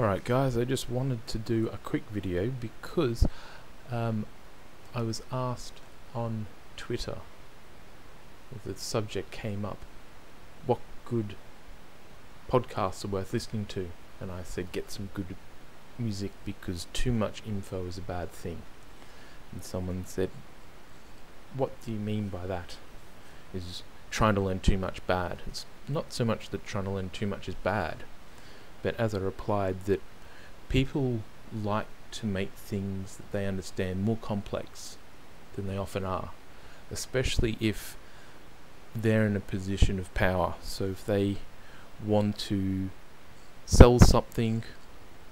Alright guys, I just wanted to do a quick video because I was asked on Twitter, the subject came up, what good podcasts are worth listening to, and I said get some good music because too much info is a bad thing. And someone said, what do you mean by that? Is trying to learn too much bad? It's not so much that trying to learn too much is bad, but as I replied, that people like to make things that they understand more complex than they often are, especially if they're in a position of power. So if they want to sell something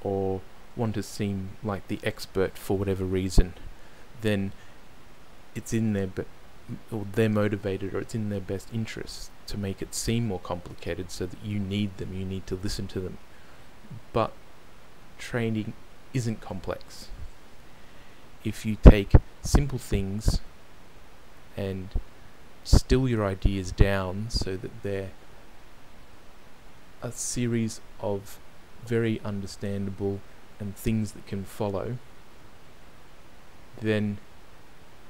or want to seem like the expert for whatever reason, then it's in their or they're motivated, or it's in their best interest to make it seem more complicated so that you need them, you need to listen to them. But trading isn't complex. If you take simple things and distill your ideas down so that they're a series of very understandable and things that can follow, then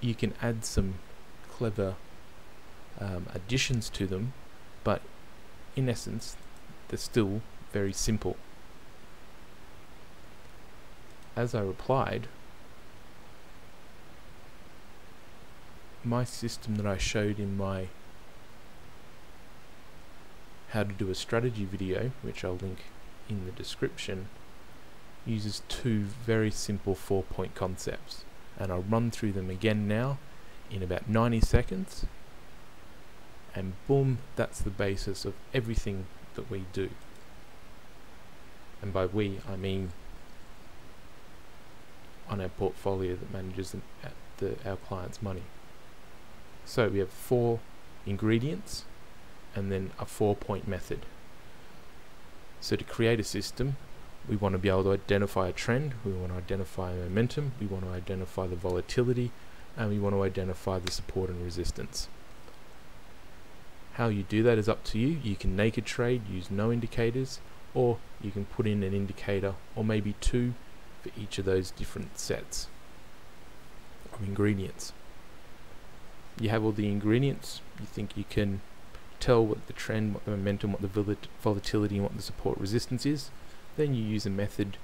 you can add some clever additions to them, but in essence they're still very simple. As I replied, my system that I showed in my how to do a strategy video, which I'll link in the description, uses two very simple 4-point concepts, and I'll run through them again now in about 90 seconds, and boom, that's the basis of everything that we do. And by we, I mean on our portfolio that manages our clients' money. So we have 4 ingredients and then a 4-point method. So to create a system, we want to be able to identify a trend, we want to identify momentum, we want to identify the volatility, and we want to identify the support and resistance. How you do that is up to you. You can naked trade, use no indicators, or you can put in an indicator or maybe 2 for each of those different sets of ingredients. You have all the ingredients, you think you can tell what the trend, what the momentum, what the volatility and what the support resistance is, then you use a method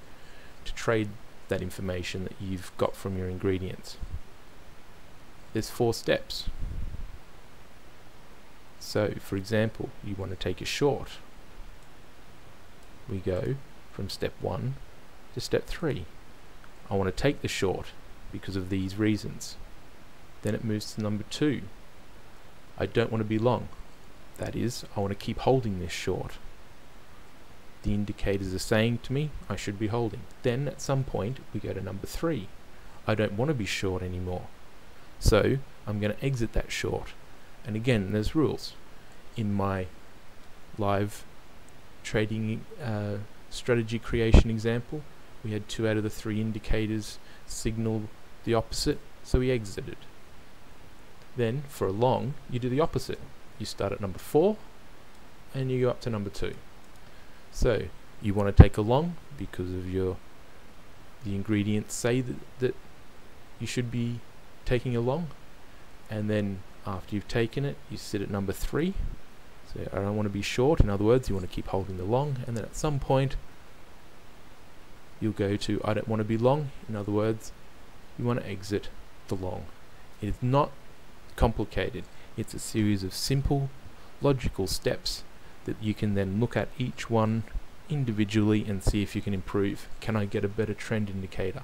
to trade that information that you've got from your ingredients. There's 4 steps. So for example, you want to take a short. We go from step 1 to step 3. I want to take the short because of these reasons. Then it moves to number 2. I don't want to be long. That is, I want to keep holding this short. The indicators are saying to me I should be holding. Then at some point we go to number 3. I don't want to be short anymore. So I'm going to exit that short. And again, there's rules. In my live trading strategy creation example, we had 2 out of the 3 indicators signal the opposite, so we exited. Then for a long, you do the opposite. You start at number 4 and you go up to number 2. So you want to take a long because of the ingredients say that you should be taking a long, and then after you've taken it, you sit at number 3. So I don't want to be short. In other words, you want to keep holding the long, and then at some point you'll go to I don't want to be long. In other words, you want to exit the long. It is not complicated. It's a series of simple logical steps that you can then look at each one individually and see if you can improve. Can I get a better trend indicator?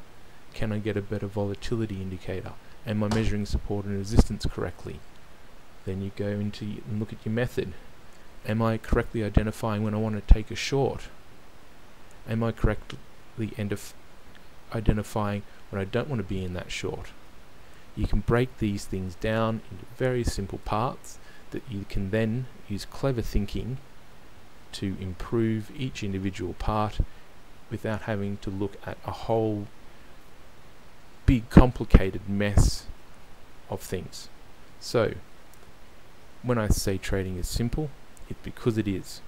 Can I get a better volatility indicator? Am I measuring support and resistance correctly? Then you go into and look at your method. Am I correctly identifying when I want to take a short? Am I correctly identifying when I don't want to be in that short? You can break these things down into very simple parts that you can then use clever thinking to improve each individual part without having to look at a whole big complicated mess of things. So when I say trading is simple, it's because it is.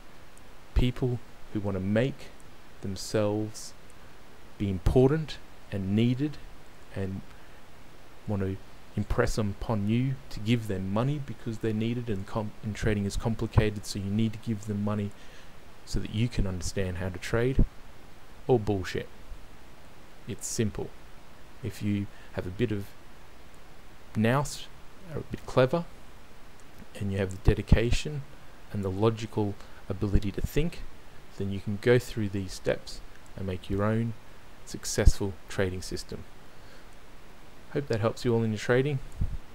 People who want to make themselves be important and needed, and want to impress upon you to give them money because they're needed, and trading is complicated, so you need to give them money so that you can understand how to trade, or bullshit. It's simple. If you have a bit of nous, are a bit clever, and you have the dedication and the logical ability to think, then you can go through these steps and make your own successful trading system. Hope that helps you all in your trading.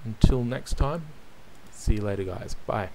Until next time, see you later guys. Bye.